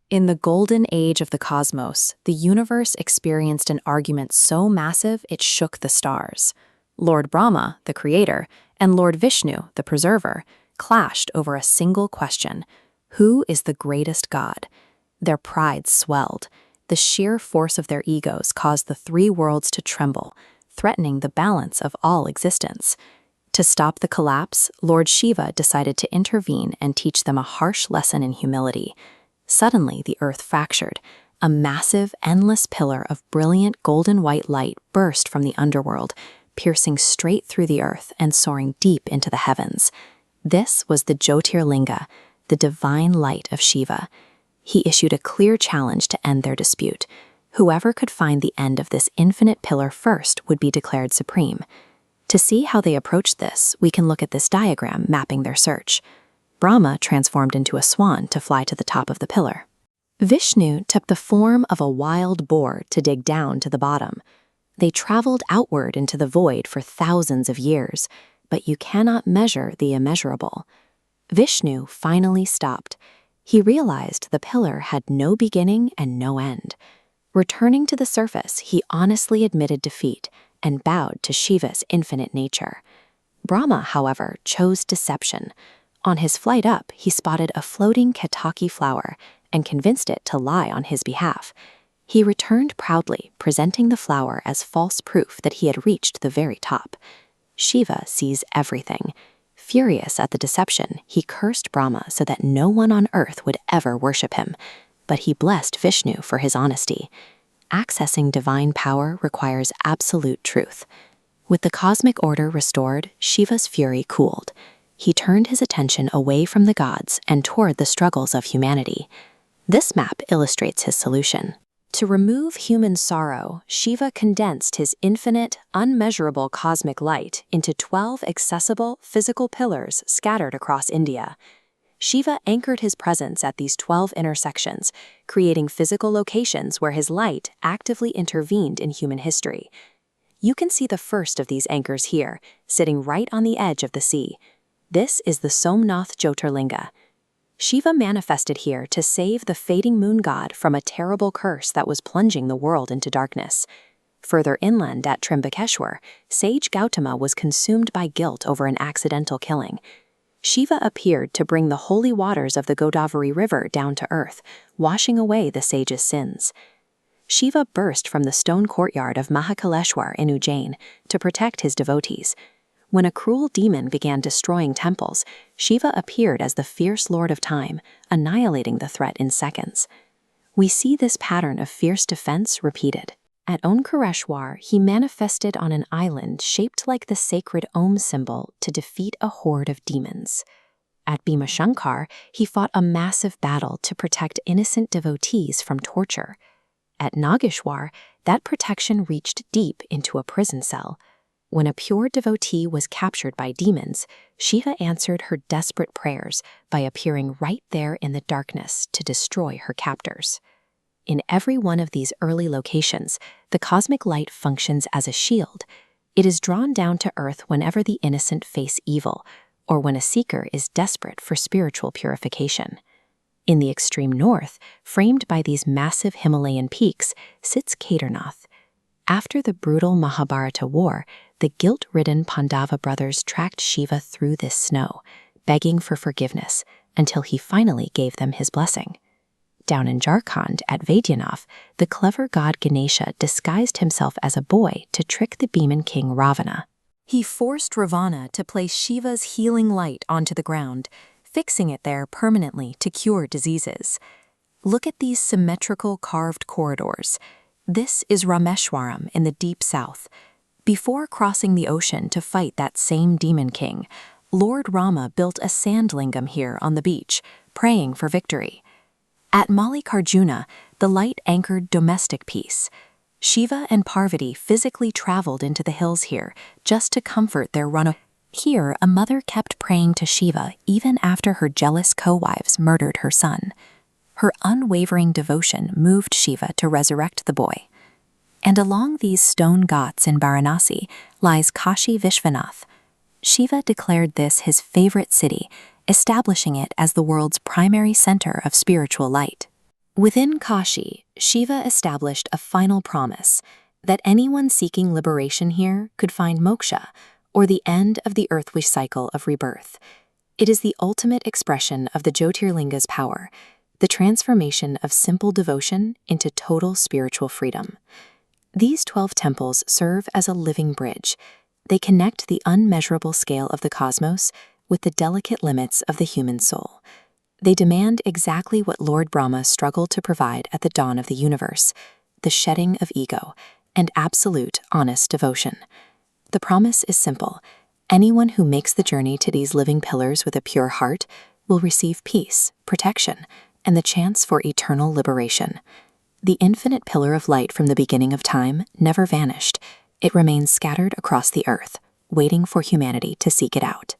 In the golden age of the cosmos, the universe experienced an argument so massive it shook the stars. Lord Brahma, the creator, and Lord Vishnu, the preserver, clashed over a single question: who is the greatest god? Their pride swelled. The sheer force of their egos caused the three worlds to tremble, threatening the balance of all existence. To stop the collapse, Lord Shiva decided to intervene and teach them a harsh lesson in humility. Suddenly, the earth fractured. A massive, endless pillar of brilliant golden-white light burst from the underworld, piercing straight through the earth and soaring deep into the heavens. This was the Jyotirlinga, the divine light of Shiva. He issued a clear challenge to end their dispute. Whoever could find the end of this infinite pillar first would be declared supreme. To see how they approached this, we can look at this diagram mapping their search. Brahma transformed into a swan to fly to the top of the pillar. Vishnu took the form of a wild boar to dig down to the bottom. They traveled outward into the void for thousands of years, but you cannot measure the immeasurable. Vishnu finally stopped. He realized the pillar had no beginning and no end. Returning to the surface, he honestly admitted defeat and bowed to Shiva's infinite nature. Brahma, however, chose deception. On his flight up, he spotted a floating Ketaki flower and convinced it to lie on his behalf. He returned proudly, presenting the flower as false proof that he had reached the very top. Shiva sees everything. Furious at the deception, he cursed Brahma so that no one on earth would ever worship him. But he blessed Vishnu for his honesty. Accessing divine power requires absolute truth. With the cosmic order restored, Shiva's fury cooled. He turned his attention away from the gods and toward the struggles of humanity. This map illustrates his solution. To remove human sorrow, Shiva condensed his infinite, unmeasurable cosmic light into 12 accessible, physical pillars scattered across India. Shiva anchored his presence at these 12 intersections, creating physical locations where his light actively intervened in human history. You can see the first of these anchors here, sitting right on the edge of the sea. This is the Somnath Jyotirlinga. Shiva manifested here to save the fading moon god from a terrible curse that was plunging the world into darkness. Further inland at Trimbakeshwar, sage Gautama was consumed by guilt over an accidental killing. Shiva appeared to bring the holy waters of the Godavari River down to earth, washing away the sage's sins. Shiva burst from the stone courtyard of Mahakaleshwar in Ujjain to protect his devotees. When a cruel demon began destroying temples, Shiva appeared as the fierce lord of time, annihilating the threat in seconds. We see this pattern of fierce defense repeated. At Omkareshwar, he manifested on an island shaped like the sacred Om symbol to defeat a horde of demons. At Bhimashankar, he fought a massive battle to protect innocent devotees from torture. At Nageshwar, that protection reached deep into a prison cell. When a pure devotee was captured by demons, Shiva answered her desperate prayers by appearing right there in the darkness to destroy her captors. In every one of these early locations, the cosmic light functions as a shield. It is drawn down to earth whenever the innocent face evil, or when a seeker is desperate for spiritual purification. In the extreme north, framed by these massive Himalayan peaks, sits Kedarnath. After the brutal Mahabharata war, the guilt-ridden Pandava brothers tracked Shiva through this snow, begging for forgiveness until he finally gave them his blessing. Down in Jharkhand at Vaidyanath, the clever god Ganesha disguised himself as a boy to trick the Bhiman king Ravana. He forced Ravana to place Shiva's healing light onto the ground, fixing it there permanently to cure diseases. Look at these symmetrical carved corridors. This is Rameshwaram in the deep south. Before crossing the ocean to fight that same demon king, Lord Rama built a sand lingam here on the beach, praying for victory. At Mallikarjuna, the light anchored domestic peace. Shiva and Parvati physically traveled into the hills here just to comfort their runaway. Here, a mother kept praying to Shiva even after her jealous co-wives murdered her son. Her unwavering devotion moved Shiva to resurrect the boy. And along these stone ghats in Varanasi lies Kashi Vishwanath. Shiva declared this his favorite city, establishing it as the world's primary center of spiritual light. Within Kashi, Shiva established a final promise that anyone seeking liberation here could find moksha, or the end of the earthly cycle of rebirth. It is the ultimate expression of the Jyotirlingas' power, the transformation of simple devotion into total spiritual freedom. These 12 temples serve as a living bridge. They connect the unmeasurable scale of the cosmos with the delicate limits of the human soul. They demand exactly what Lord Brahma struggled to provide at the dawn of the universe: the shedding of ego and absolute, honest devotion. The promise is simple. Anyone who makes the journey to these living pillars with a pure heart will receive peace, protection, and the chance for eternal liberation. The infinite pillar of light from the beginning of time never vanished. It remains scattered across the earth, waiting for humanity to seek it out.